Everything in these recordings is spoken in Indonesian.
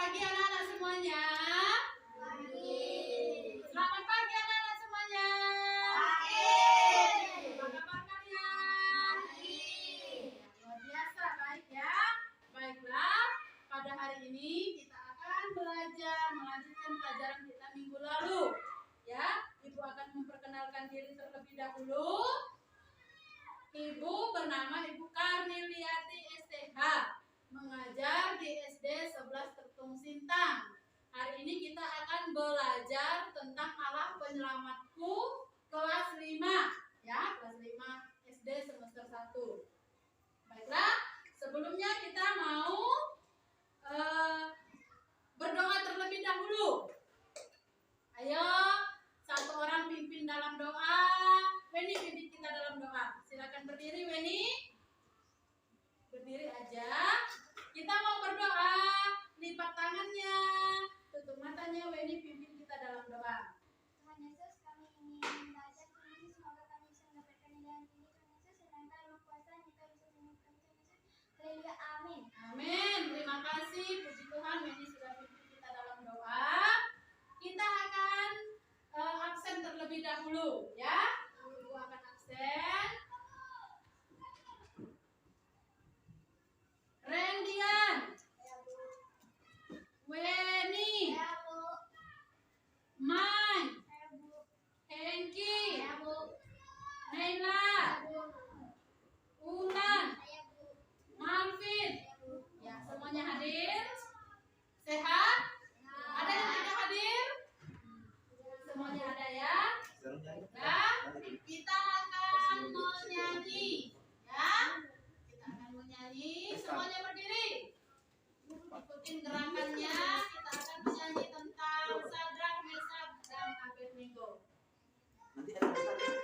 pagi anak-anak semuanya. Pagi. Selamat pagi anak-anak semuanya. Pagi. Apa kabar kalian? Pagi. Luar biasa baik ya. Baiklah, pada hari ini kita akan belajar melanjutkan pelajaran kita minggu lalu. Ya, Ibu akan memperkenalkan diri terlebih dahulu. Ibu bernama Ibu Karniliati STH, mengajar di SD 11 Tertung Sintang. Hari ini kita akan belajar tentang Allah Penyelamatku kelas 5, ya, kelas 5 SD semester 1. Baiklah, sebelumnya kita mau berdoa terlebih dahulu. Ayo, satu orang pimpin dalam doa. Weni pimpin kita dalam doa. Silakan berdiri, Weni. Berdiri aja. Kita mau berdoa. Lipat tangannya, tutup matanya. Weni pimpin kita dalam doa. Tuhan Yesus, kami ingin belajar Tuhan Yesus, semoga kami bisa mendapatkan nilai yang tinggi Tuhan Yesus, sedangkan roh kuasa yang kita bisa temukan Tuhan Yesus. Haleluya, amin. Amin. Terima kasih. Puji Tuhan, Weni sudah pimpin kita dalam doa. Kita akan absen terlebih dahulu, ya. Ibu akan absen. Rendian, Weni, Mai, Hengki, Naila, Ulan, Malvin. Ya, semuanya hadir. Sehat? Ada yang tidak hadir? Semuanya ada ya? Ya, kita akan menyanyi, ya. Kita akan menyanyi. Semuanya berdiri. Ikutin gerakannya. Kita akan menyanyi tentang Sadrak, Mesak, dan Abednego. Nanti ada Sadrak,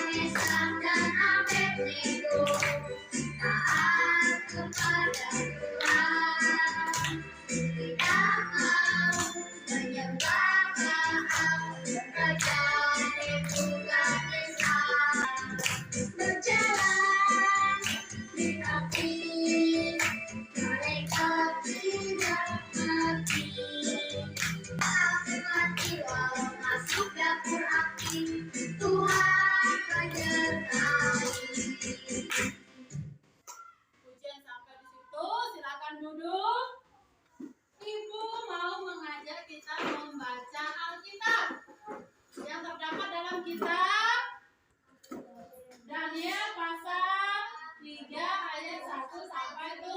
Mesak, dan Abednego taat kepada Tuhan, tidak mau menyembah Baal, belajar Nebukadnezar, berjalan di api, mereka tidak mati. Hati-hati walau masuk dapur api, Tuhan menyertai. Pujian sampai di situ. Silakan duduk. Ibu mau mengajak kita membaca Alkitab yang terdapat dalam kitab Daniel pasal 3 ayat 1 sampai 7,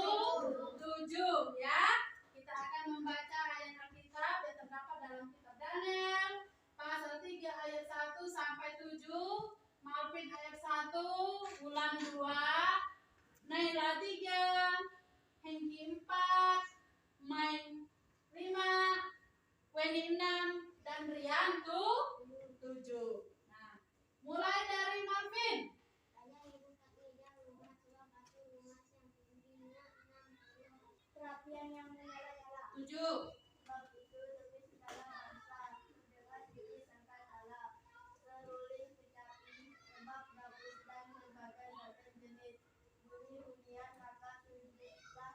ya. Kita akan membaca ayat Alkitab yang terdapat dalam kitab Daniel pasal 3 ayat 1 sampai 7, Malvin ayat 1, Ulan 2, Naila 3, Hengki 4, Mai 5, Weni 6, dan Rian 7. Nah, mulai dari Malvin. Perapian yang menyala-nyala. 7. Sebab itu demi segala bangsa berdebat diri sampai Allah, seruling kecapi, tembak bagus dan berbagai macam jenis bunyi undian, maka tunduklah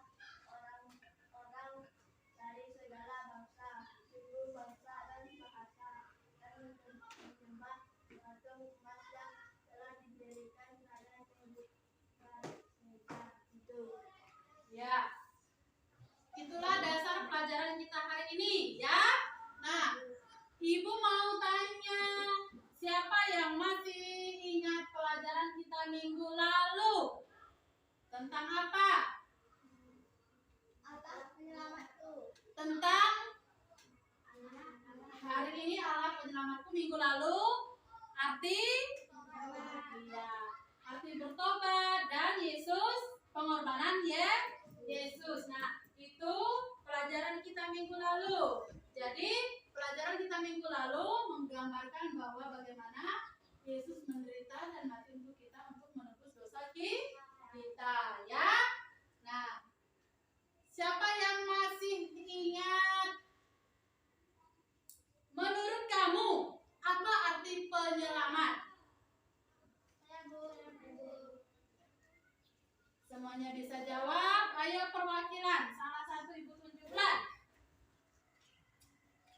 orang-orang dari segala bangsa, suku, bangsa dan bahasa, dan menyembah patung emas yang telah didirikan oleh Nebukadnezar itu. Ya. Itulah dasar pelajaran kita hari ini, ya. Nah, Ibu mau tanya, siapa yang masih ingat pelajaran kita minggu lalu? Tentang apa? Allah penyelamatku. Tentang hari ini Allah penyelamatku. Minggu lalu arti? Iya, arti bertobat dan Yesus, pengorbanan Yesus. Nah, itu pelajaran kita minggu lalu. Jadi pelajaran kita minggu lalu menggambarkan bahwa bagaimana Yesus menderita dan mati untuk kita untuk menebus dosa kita. Semuanya bisa jawab. Ayo perwakilan. Salah satu ibu tunjukkan.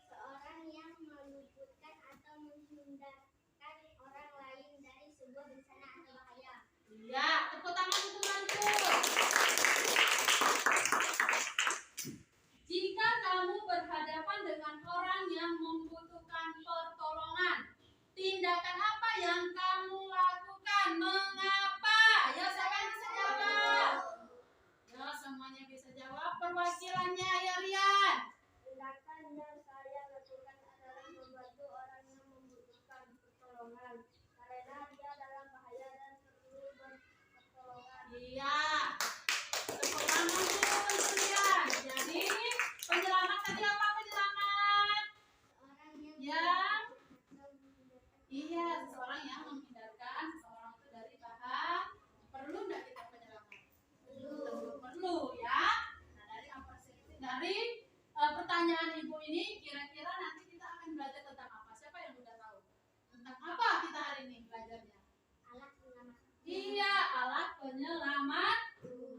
Seorang yang meluputkan atau menghindarkan orang lain dari sebuah bencana atau bahaya. Iya, tepuk tangan untuk temanku. Jika kamu berhadapan dengan orang yang membutuhkan pertolongan, tindakan apa yang kamu lakukan? Mengapa? Ya, siapa yang bisa jawab? Ya, semuanya bisa jawab. Perwakilannya, ya Rian. Tindakan yang saya lakukan adalah membantu orang yang membutuhkan pertolongan karena dia dalam bahaya dan perlu pertolongan. Iya. Tepuk tangan untuk Rian. Jadi, penyelamat tadi apa penyelamat? Seorang yang Yang menghindarkan iya, seseorang yang menghindarkan seseorang itu dari bahan. Perlu nggak kita penyelamat? Perlu ya. Nah, dari pertanyaan ibu ini, kira-kira nanti kita akan belajar tentang apa? Siapa yang udah tahu? Tentang apa kita hari ini belajarnya? alat penyelamat. Iya, alat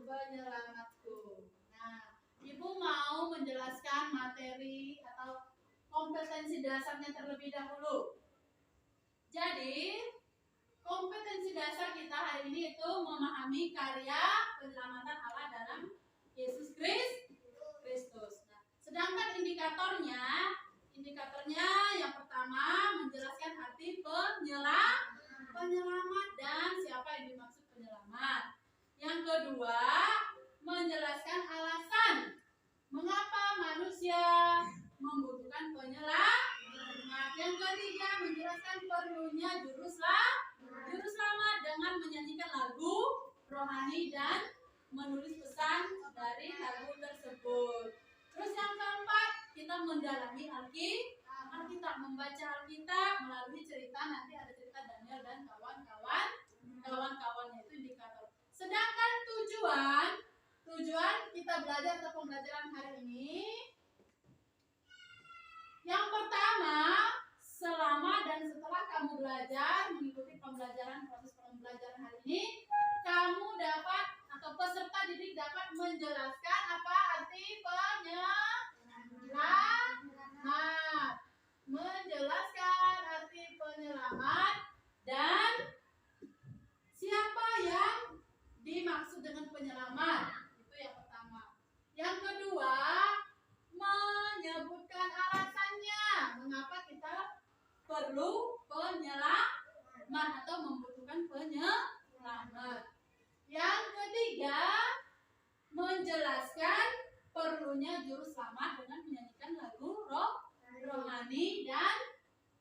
penyelamatku. Nah, ibu mau menjelaskan materi atau kompetensi dasarnya terlebih dahulu. Jadi, kompetensi dasar kita hari ini itu memahami karya penyelamatan Allah dalam Yesus Kristus. Nah, sedangkan indikatornya yang pertama menjelaskan arti penyelamat dan siapa yang dimaksud penyelamat. Yang kedua, menjelaskan alasan mengapa manusia membutuhkan penyelamat. Yang ketiga, menjelaskan perlunya juru selamat dengan menyanyikan lagu rohani dan menulis pesan dari lagu tersebut. Terus yang keempat, kita mendalami Alkitab, membaca Alkitab melalui cerita, nanti ada cerita Daniel dan kawan-kawannya, itu indikator. Sedangkan tujuan kita belajar atau pembelajaran hari ini, yang pertama, selama dan setelah kamu belajar mengikuti proses pembelajaran hari ini, kamu dapat atau peserta didik dapat menjelaskan apa arti penyelamat, menjelaskan arti penyelamat dan siapa yang dimaksud dengan penyelamat. Itu yang pertama. Yang kedua, menyebutkan alasannya mengapa kita perlu penyelamat atau membutuhkan penyelamat. Yang ketiga, menjelaskan perlunya juru selamat dengan menyanyikan lagu rohani dan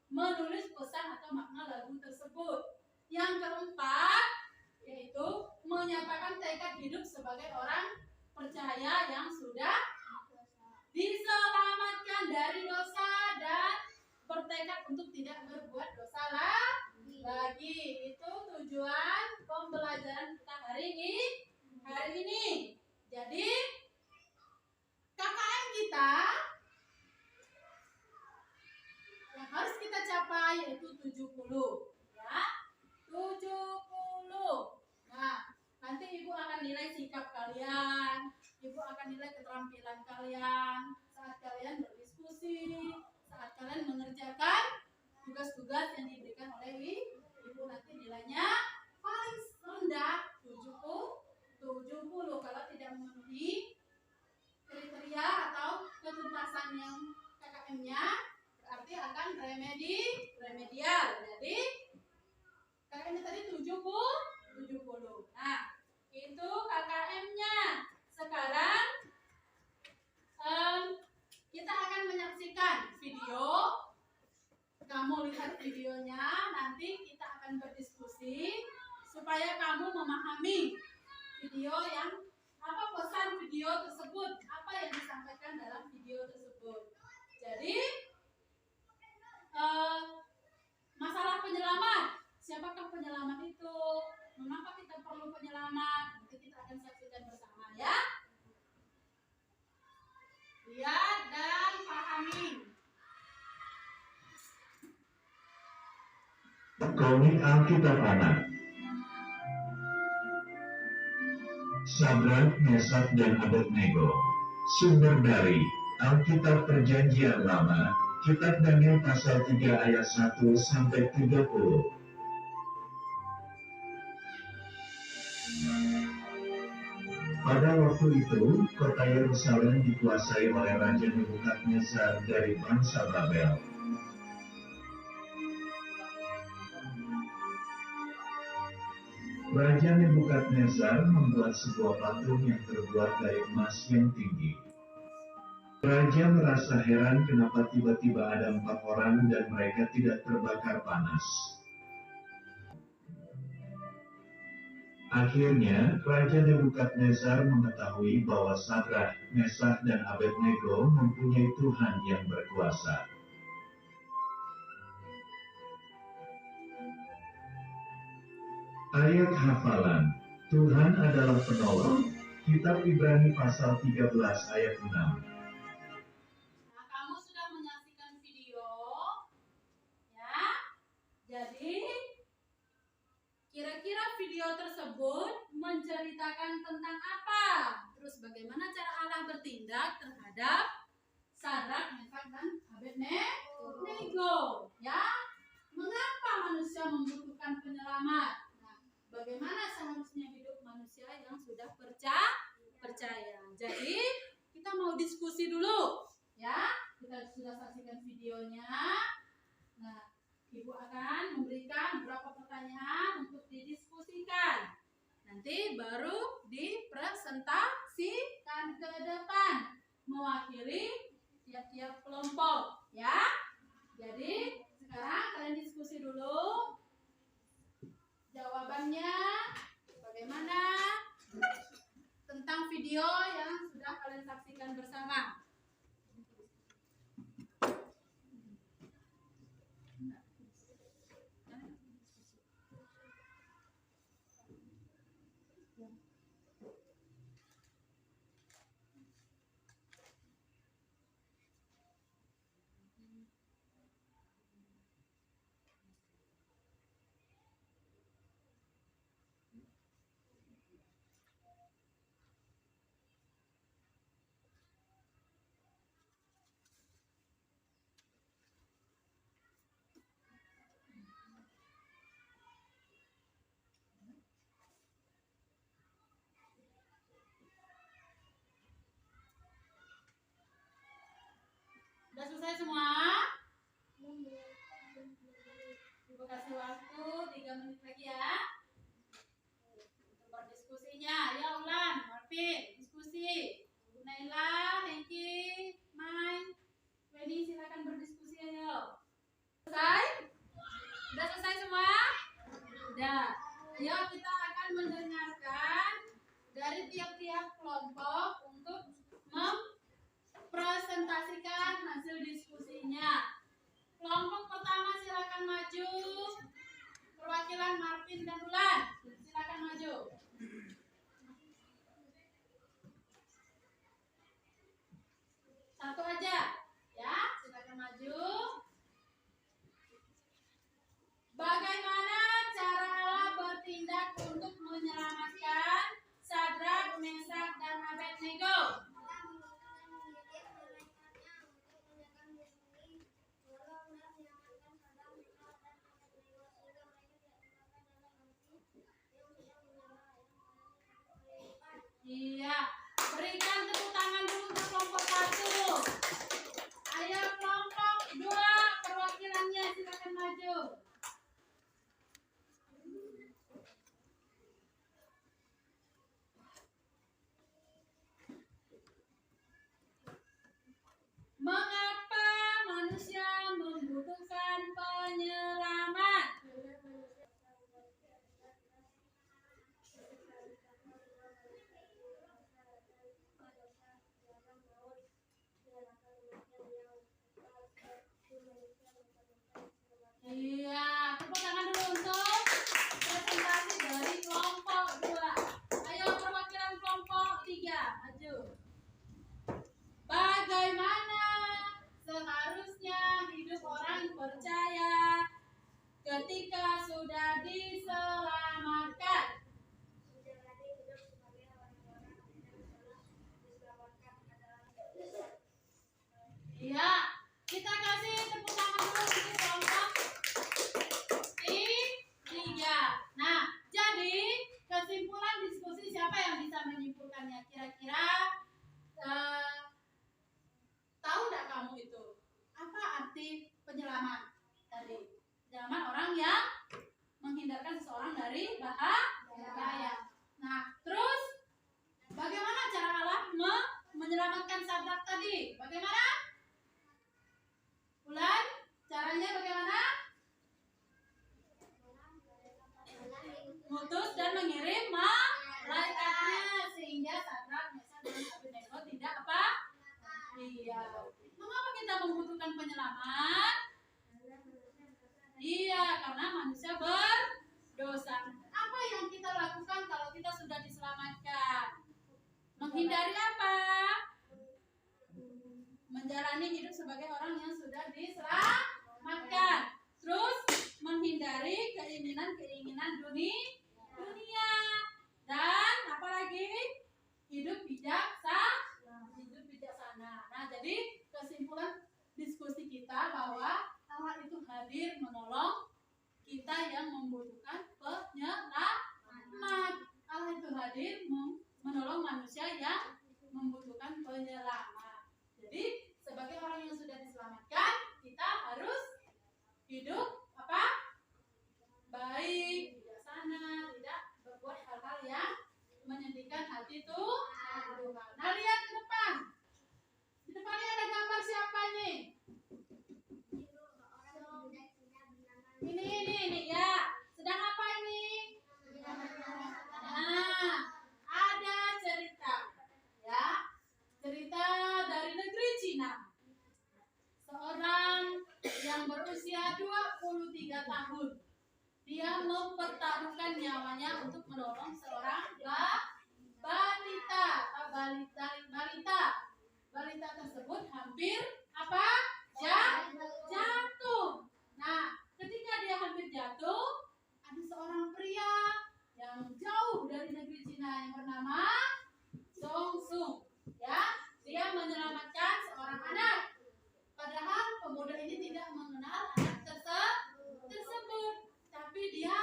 menulis pesan atau makna lagu tersebut. Yang keempat, yaitu menyatakan tekad hidup sebagai orang percaya yang sudah diselamatkan dari dosa dan bertekad untuk tidak berbuat dosa lagi. Itu tujuan pembelajaran kita hari ini. Jadi KKM kita yang harus kita capai yaitu 70 ya. 70. Nah, nanti ibu akan nilai sikap kalian, ibu akan nilai keterampilan kalian saat kalian berdiskusi, saat kalian mengerjakan tugas-tugas yang diberikan oleh ibu. Nanti nilainya paling rendah 70 kalau tidak memenuhi kriteria atau ketuntasan yang KKM-nya, berarti akan remedial. Jadi KKM-nya tadi 70. Nah, itu KKM-nya. Sekarang kita akan menyaksikan video. Kamu lihat videonya, nanti kita akan berdiskusi supaya kamu memahami video yang apa pesan video tersebut, apa yang disampaikan dalam video tersebut. Jadi masalah penyelamat, siapakah penyelamat itu? Mengapa kita perlu penyelamat? Nanti kita akan saksikan bersama ya. Lihat dan pahami. Komik Alkitab Anak. Sadrak, Mesak, dan Abednego. Sumber dari Alkitab Perjanjian Lama, Kitab Daniel pasal 3 ayat 1-30. Pada waktu itu, kota Yerusalem dikuasai oleh Raja Nebukadnezar dari bangsa Babel. Raja Nebukadnezar membuat sebuah patung yang terbuat dari emas yang tinggi. Raja merasa heran kenapa tiba-tiba ada 4 orang dan mereka tidak terbakar panas. Akhirnya, Raja Nebukadnezar mengetahui bahwa Sadrak, Mesak, dan Abednego mempunyai Tuhan yang berkuasa. Ayat hafalan, Tuhan adalah penolong. Kitab Ibrani pasal 13 ayat 6. Nah, kamu sudah menyaksikan video, ya. Jadi, kira-kira video tersebut menceritakan tentang apa? Terus bagaimana cara Allah bertindak terhadap Sadrak, Mesak, dan Abednego, ya? Mengapa manusia membutuhkan penyelamat? Bagaimana seharusnya hidup manusia yang sudah percaya. Jadi kita mau diskusi dulu, ya. Kita sudah saksikan videonya. Nah, Ibu akan memberikan beberapa pertanyaan untuk didiskusikan. Nanti baru dipresentasikan ke depan mewakili tiap-tiap kelompok, ya. Jadi sekarang kalian diskusi dulu. Jawabannya bagaimana tentang video yang sudah kalian saksikan bersama. Sudah selesai semua? Ibu kasih waktu 3 menit lagi ya untuk berdiskusinya. Ya Ulan, Marvin, diskusi. Bu Naila, Hengki, Mai, Weni, silakan berdiskusi ayo. Selesai? Sudah selesai semua? Sudah. Ayo kita akan mendengarkan dari tiap-tiap kelompok untuk presentasikan hasil diskusinya. Kelompok pertama silakan maju. Perwakilan Marvin dan Ulan, silakan maju. Satu aja, ya, silakan maju. Bagaimana cara Allah bertindak untuk menyelamatkan Sadrak, Mesak, dan Abednego? Iya, berikan tepuk tangan dulu untuk kelompok 1. Ayo kelompok 2, perwakilannya silakan maju. Mengapa manusia membutuhkan penyelamat? Iya, tepuk tangan dulu untuk presentasi dari kelompok 2. Ayo perwakilan kelompok 3, maju. Bagaimana seharusnya hidup orang percaya ketika sudah diselamatkan? Iya, kita kasih tepuk tangan dulu untuk kelompok tiga. Nah, jadi kesimpulan diskusi siapa yang bisa menyimpulkannya? Kira-kira tahu nggak kamu itu apa arti penyelamat tadi? Penyelamat orang yang menghindarkan seseorang dari bahaya. Nah, terus bagaimana cara Allah menyelamatkan Sadrak tadi? Bagaimana? Ulan, caranya bagaimana? Mutus dan mengirim malaikatnya sehingga Sadrak, Mesak dan Abednego tidak apa? Iya. Mengapa kita membutuhkan penyelamat? Iya, karena manusia berdosa. Apa yang kita lakukan kalau kita sudah diselamatkan? Menghindari apa? Menjalani hidup sebagai orang yang sudah diselamatkan. Terus menghindari keinginan-keinginan dunia. Dan apalagi hidup bijaksana. Nah, jadi kesimpulan diskusi kita bahwa Allah itu hadir menolong kita yang membutuhkan penyelamat. Allah itu hadir menolong manusia yang membutuhkan penyelamat. Jadi sebagai orang yang sudah diselamatkan, kita harus hidup apa? Baik, bijaksana, tidak berbuat hal-hal yang menyedihkan hati Tuhan. Nah, lihat ke depan. Di depan ini ada gambar siapa nih? Ini ya. Sedang apa ini? Nah, ada cerita. Ya. Cerita dari negeri Cina. Seorang yang berusia 23 tahun. Dia mempertaruhkan nyawanya untuk menolong seorang balita. Balita tersebut hampir apa? Jatuh. Nah, ketika dia hampir jatuh, ada seorang pria yang jauh dari negeri Cina yang bernama Song Sung. Ya, dia menyelamatkan seorang anak. Padahal pemuda ini tidak mengenal anak tersebut, tapi dia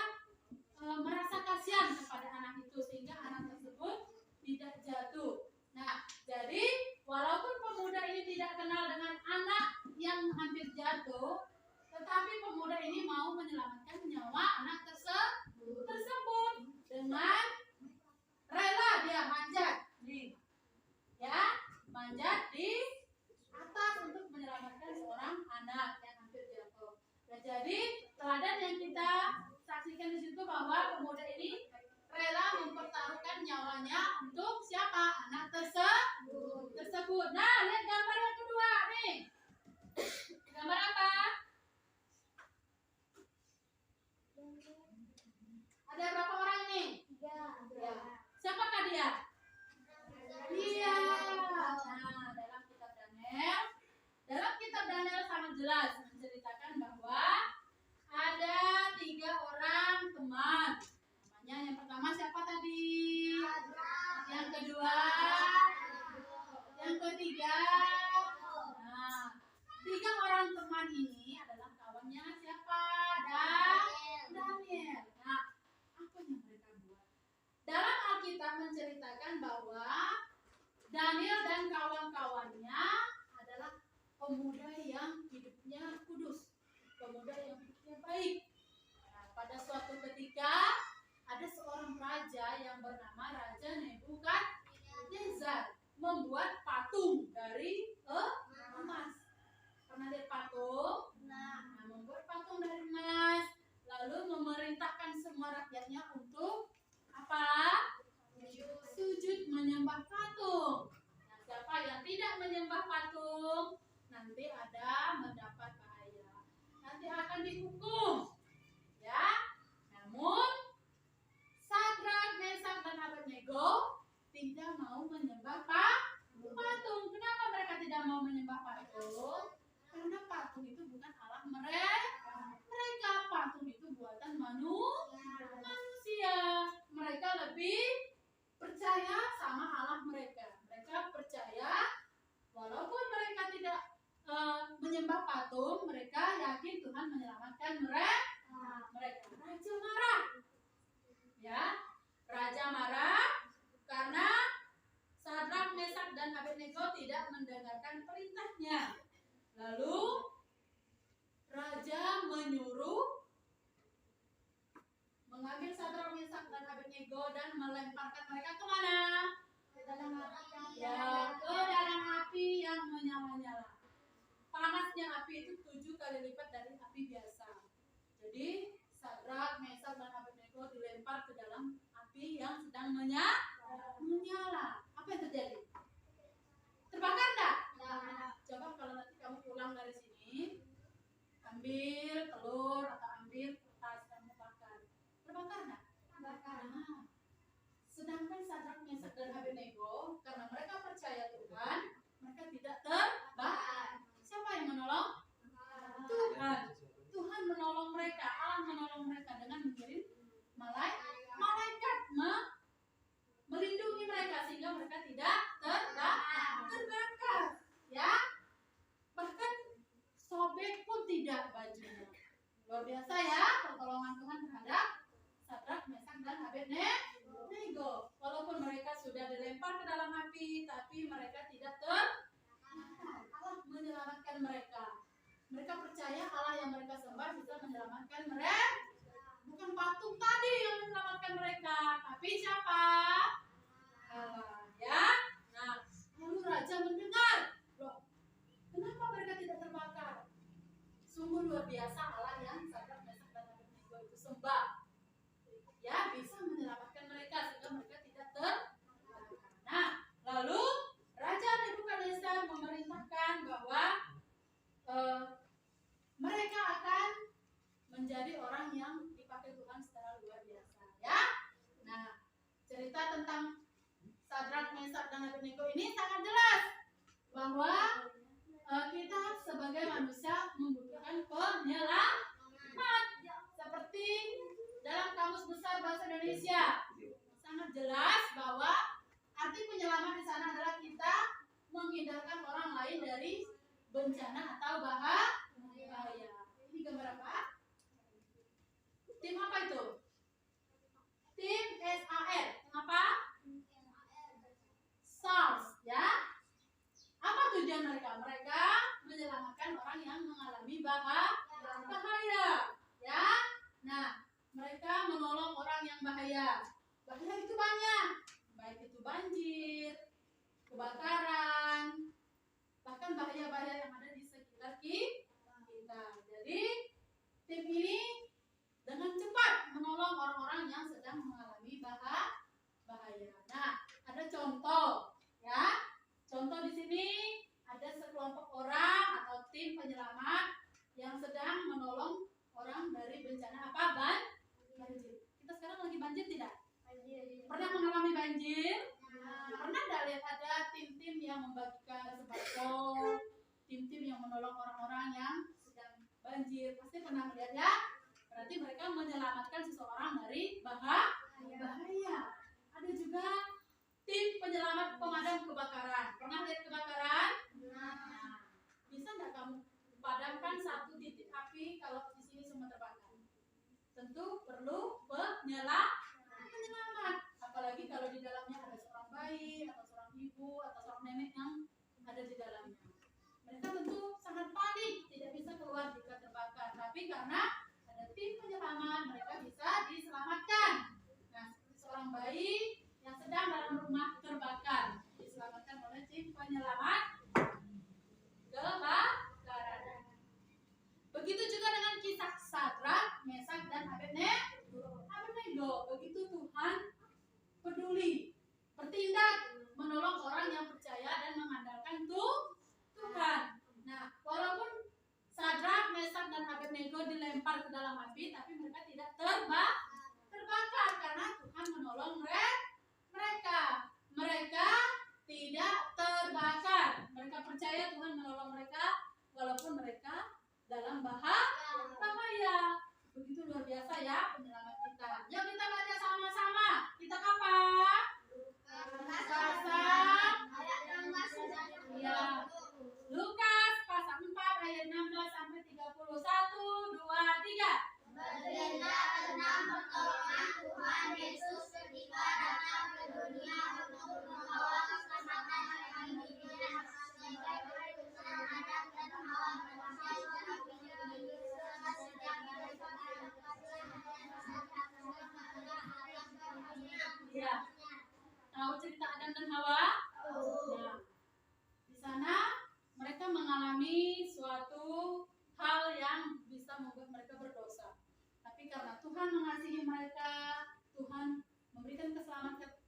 merasa kasihan kepada anak itu sehingga anak tersebut tidak jatuh. Nah, jadi walaupun pemuda ini tidak kenal dengan anak yang hampir jatuh, tetapi pemuda ini mau menyelamatkan nyawa anak tersebut dengan rela dia manjat nih, ya, manjat di atas untuk menyelamatkan seorang anak yang hampir jatuh. Nah, jadi teladan yang kita saksikan di situ bahwa pemuda ini rela mempertaruhkan nyawanya untuk siapa? Anak tersebut. Nah, lihat gambar yang kedua nih. Gambar apa? Ada berapa orang nih? 3. Ya. Siapakah dia? Iya. Nah, dalam kitab Daniel sangat jelas menceritakan bahwa ada 3 orang teman. Namanya yang pertama siapa tadi? Yang kedua, yang ketiga. Nah, 3 orang teman ini adalah kawannya siapa? Daniel. Nah, apa yang mereka buat? Dalam Alkitab menceritakan bahwa Daniel dan kawan-kawannya adalah pemuda yang hidupnya kudus, pemuda yang hidupnya baik. Nah, pada suatu ketika ada seorang raja yang bernama Raja Nebukadnezar membuat patung dari emas. Pernah lihat patung? Nah, membuat patung dari emas, lalu memerintahkan semua rakyatnya untuk apa? Sujud menyembah patung. Nah, siapa yang tidak menyembah patung nanti ada Lalu mereka yakin Tuhan menyelamatkan mereka. Raja marah. Ya, raja marah karena Sadrak, Mesak, dan Abednego tidak mendengarkan perintahnya. Lalu raja menyuruh mengambil Sadrak, Mesak, dan Abednego dan melemparkan mereka kemana? Ke dalam api Ya, ke dalam api yang menyala-nyala. Panasnya api itu 7 kali lipat dari api biasa. Jadi Sadrak, Mesak, dan Abednego dilempar ke dalam api yang sedang menyala. Apa yang terjadi? Terbakar enggak? Coba kalau nanti kamu pulang dari sini, ambil telur atau ambil kertas kamu bakar. Terbakar enggak? Nah, sedangkan Sadrak, Mesak, dan Abednego karena mereka percaya Tuhan, mereka tidak terbakar. Siapa yang menolong? Tuhan. Tuhan menolong mereka, Allah menolong mereka dengan mengirim malaikat melindungi mereka sehingga mereka tidak terbakar. Ya, bahkan sobek pun tidak bajunya. Luar biasa ya pertolongan Tuhan terhadap Sadrak, Mesak, dan Abednego. Walaupun mereka sudah dilempar ke dalam api, tapi mereka tidak terbakar. Allah menyelamatkan mereka. Mereka percaya Allah yang mereka sembah bisa menyelamatkan mereka. Bukan patung tadi yang menyelamatkan mereka, tapi siapa? Allah. Ya. Nah, lalu raja mendengar, loh, kenapa mereka tidak terbakar? Sungguh luar biasa Allah yang Sadrak, Mesak, dan Abednego itu sembah. Ya, bisa menyelamatkan mereka sehingga mereka tidak terbakar. Nah, lalu Raja Nebukadnezar memerintahkan bahwa mereka akan menjadi orang yang dipakai Tuhan secara luar biasa. Ya, nah cerita tentang Sadrak, Mesak, dan Abednego ini sangat jelas bahwa kita sebagai manusia membutuhkan penyelamat. Seperti dalam Kamus Besar Bahasa Indonesia sangat jelas bahwa arti penyelamat di sana adalah kita menghindarkan orang lain dari bencana atau bahaya. Ini gambar apa? Tim apa itu? Tim SAR. Kenapa? SARS, ya. Apa tujuan mereka? Mereka menyelamatkan orang yang mengalami bahaya, ya. Nah, mereka menolong orang yang bahaya. Bahaya itu banyak, baik itu banjir, kebakaran, bahkan bahaya-bahaya yang ada di sekitar kita. Jadi tim ini dengan cepat menolong orang-orang yang sedang mengalami bahaya. Nah, ada contoh, ya. Contoh di sini ada sekelompok orang atau tim penyelamat yang sedang menolong orang dari bencana apa? Banjir. Kita sekarang lagi banjir tidak? Pernah mengalami banjir? Pernah tidak lihat ada tim-tim yang membagikan sembako, tim-tim yang menolong orang-orang yang sedang banjir? Pasti pernah melihat ya? Berarti mereka menyelamatkan seseorang dari bahaya. Ada juga tim penyelamat pemadam kebakaran. Pernah lihat kebakaran? Nah, bisa nggak kamu padamkan satu titik api kalau di sini semua terbakar? Tentu perlu penyelamat. Apalagi kalau di dalamnya ada seorang bayi atau seorang ibu atau seorang nenek yang ada di dalamnya. Mereka tentu sangat panik, tidak bisa keluar jika terbakar. Tapi karena ada tim penyelamat, mereka bisa diselamatkan. Nah, seorang bayi yang sedang dalam rumah terbakar diselamatkan oleh tim penyelamat kebakaran. Begitu juga dengan kisah Sadrak, Mesak, dan Abednego. Begitu Tuhan peduli, bertindak menolong orang yang percaya dan mengandalkan Tuhan. Nah, walaupun Sadrak, Mesak, dan Abednego dilempar ke dalam api, tapi mereka tidak terbakar karena Tuhan menolong mereka. Mereka tidak terbakar. Mereka percaya Tuhan menolong mereka walaupun mereka dalam bahaya. Begitu luar biasa ya penyelamat kita. Yuk kita baca sama-sama. Kita apa? Lukas pasal 4 ayat 16 sampai 30. dan Hawa? Nah, di sana mereka mengalami suatu hal yang bisa membuat mereka berdosa. Tapi karena Tuhan mengasihi mereka, Tuhan memberikan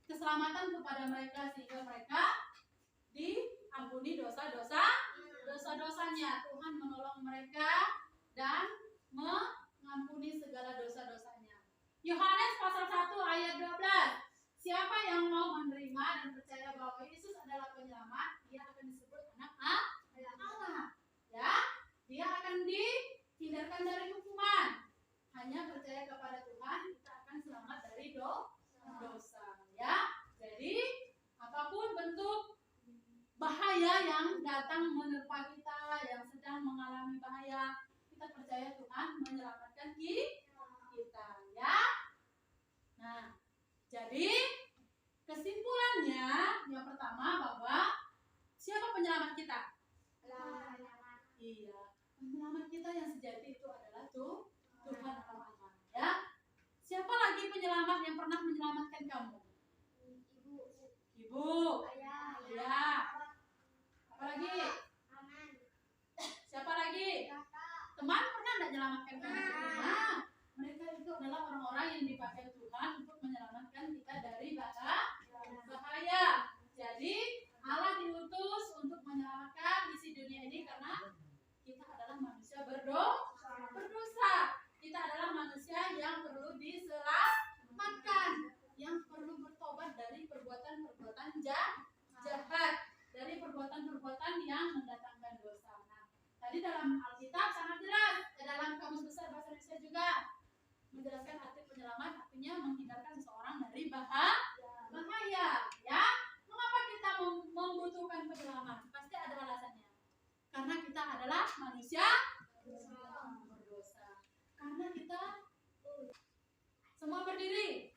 keselamatan kepada mereka sehingga mereka diampuni dosa-dosanya. Tuhan menolong mereka dan mengampuni segala dosa-dosanya. Yohanes pasal 1 ayat 12. Siapa yang mau menerima dan percaya bahwa Yesus adalah penyelamat, dia akan disebut anak Allah. Ya, dia akan dihindarkan dari hukuman. Hanya percaya kepada Tuhan, kita akan selamat dari dosa. Ya, jadi apapun bentuk bahaya yang datang menerpa kita, yang sedang mengalami bahaya, kita percaya Tuhan menyelamatkan kita. Ya. Nah, jadi kesimpulannya yang pertama bahwa siapa penyelamat kita? Iya, penyelamat kita yang sejati itu adalah Tuhan Allah. Ya. Siapa lagi penyelamat yang pernah menyelamatkan kamu? Ibu. Ya. Apa lagi? Siapa lagi? Teman pernah enggak menyelamatkan kamu? Nah, mereka itu adalah orang-orang yang dipakai Tuhan untuk menyelamatkan kita dari bahaya. Jadi Allah diutus untuk menyelamatkan isi dunia ini karena kita adalah manusia berdosa. Kita adalah manusia yang perlu diselamatkan, yang perlu bertobat dari perbuatan-perbuatan jahat, dari perbuatan-perbuatan yang mendatangkan dosa. Nah, tadi dalam Alkitab sangat jelas, dalam Kamus Besar Bahasa Indonesia juga menjelaskan arti penyelamat, artinya menghindarkan seseorang dari bahaya. Ya, mengapa kita membutuhkan penyelamat? Pasti ada alasannya. Karena kita adalah manusia berdosa. Karena kita semua berdiri.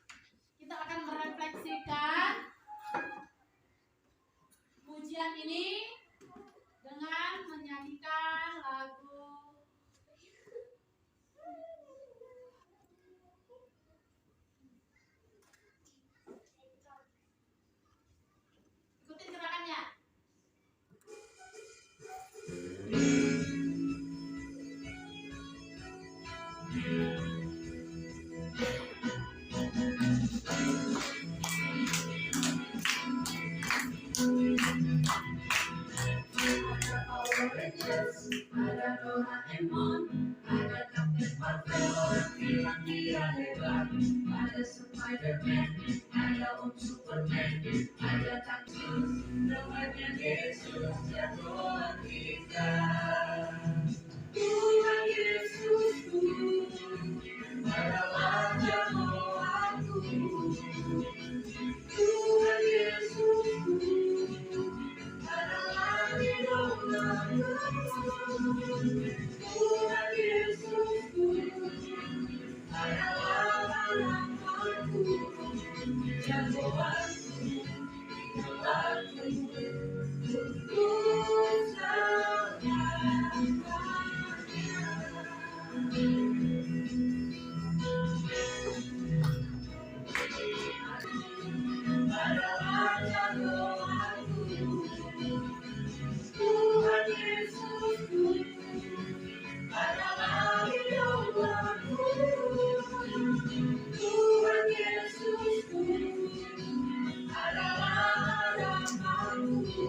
Kita akan merefleksikan pujian ini dengan menyanyikan lagu ikutin gerakannya. Ada Doraemon, ada Captain Marvel, orang bilang dia hebat. Ada Spiderman, ada Superman, ada Kaktus, namanya Yesus, jagoan kita. Tuhan Yesusku adalah jagoanku. Tuhan Yesusku adalah idolaku. Tuhan Yesusku adalah harapanku, jagoanku, idolaku. Untuk adalah jagoanku. Tuhan Yesusku adalah idolaku. Tuhan Yesusku adalah harapanku,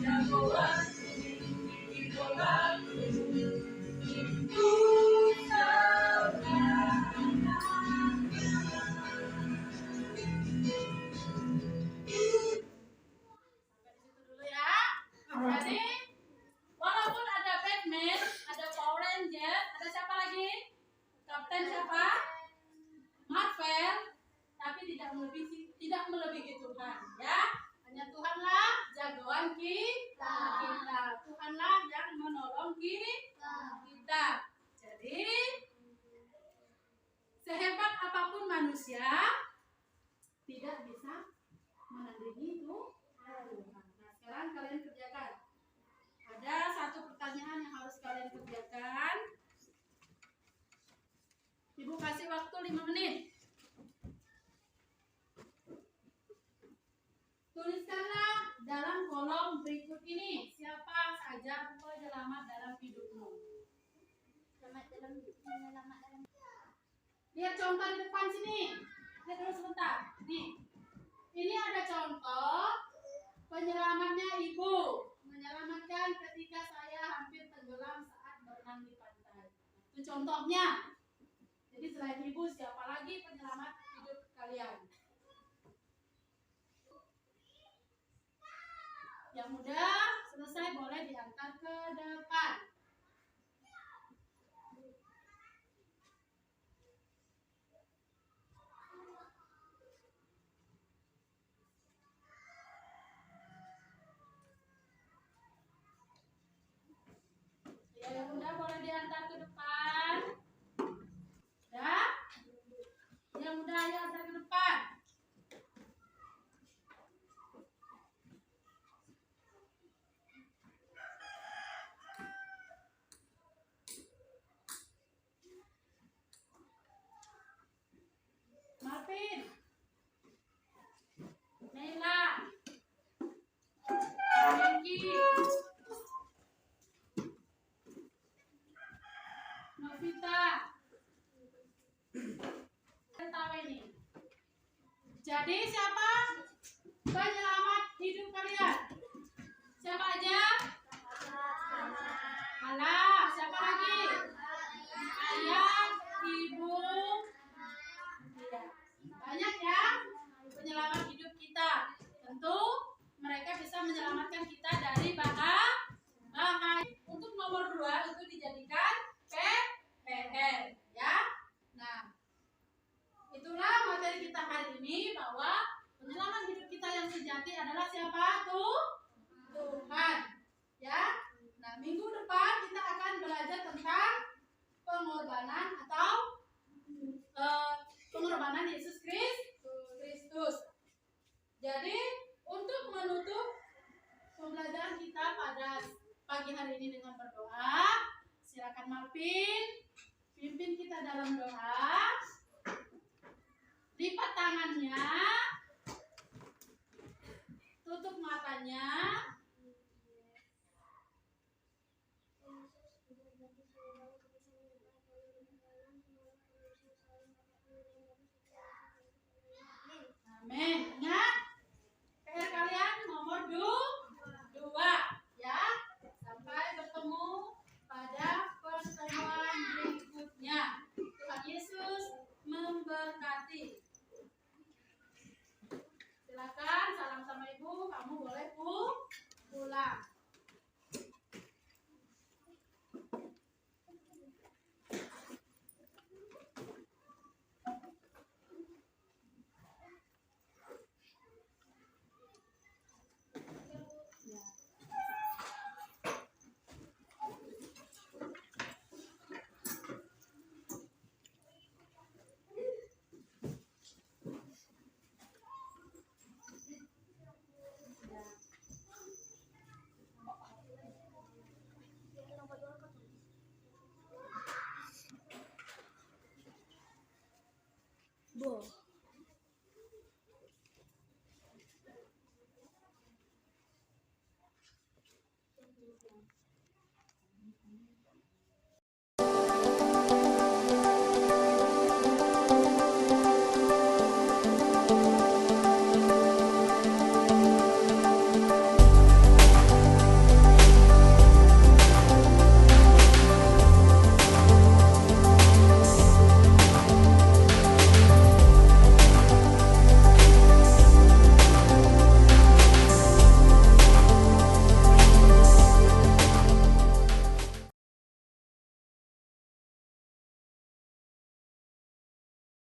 jagoanku, idolaku. Untuk selamanya. Jadi, walaupun ada Batman, ada Power Ranger, ada siapa lagi? Kapten siapa? Marvel, tapi tidak melebihi Tuhan, ya. Hanya Tuhanlah jagoan kita. Tuhanlah yang menolong kita. Jadi, sehebat apapun manusia, tidak bisa menandingi Tuhan. Nah, sekarang kalian kerjakan. Ada satu pertanyaan yang harus kalian kerjakan. Ibu kasih waktu 5 menit. Lihat contoh di depan sini. Lihat dulu sebentar. Nih. Ini ada contoh penyelamatnya ibu. Menyelamatkan ketika saya hampir tenggelam saat berenang di pantai. Itu contohnya. Jadi selain ibu siapa lagi penyelamat hidup kalian? Yang udah selesai boleh diantar ke depan. Ya, yang udah boleh diantar ke depan. Ya, yang udah ayo antar ke depan. Marvin, Naila, Hengki, Novita, tahu ini. Jadi siapa penyelamat hidup kalian? Siapa aja? Alah, siapa lagi? Ayah, ibu. Iya. Banyak ya penyelamat hidup kita. Tentu mereka bisa menyelamatkan kita dari bahaya. Untuk nomor 2 itu dijadikan PPR ya. Nah, itulah materi kita hari ini, bahwa penyelamat hidup kita yang sejati adalah siapa? Tuhan. Ya. Nah, minggu depan kita akan belajar tentang pengorbanan atau pengorbanan Yesus Kristus. Jadi, untuk menutup pembelajaran kita pada pagi hari ini dengan berdoa, silakan Marvin pimpin kita dalam doa. Lipat tangannya, tutup matanya. Amin. Ingat, PR kalian nomor 2 ya. Sampai bertemu pada pertemuan berikutnya. Tuhan Yesus memberkati. Silakan salam sama ibu, kamu boleh pulang.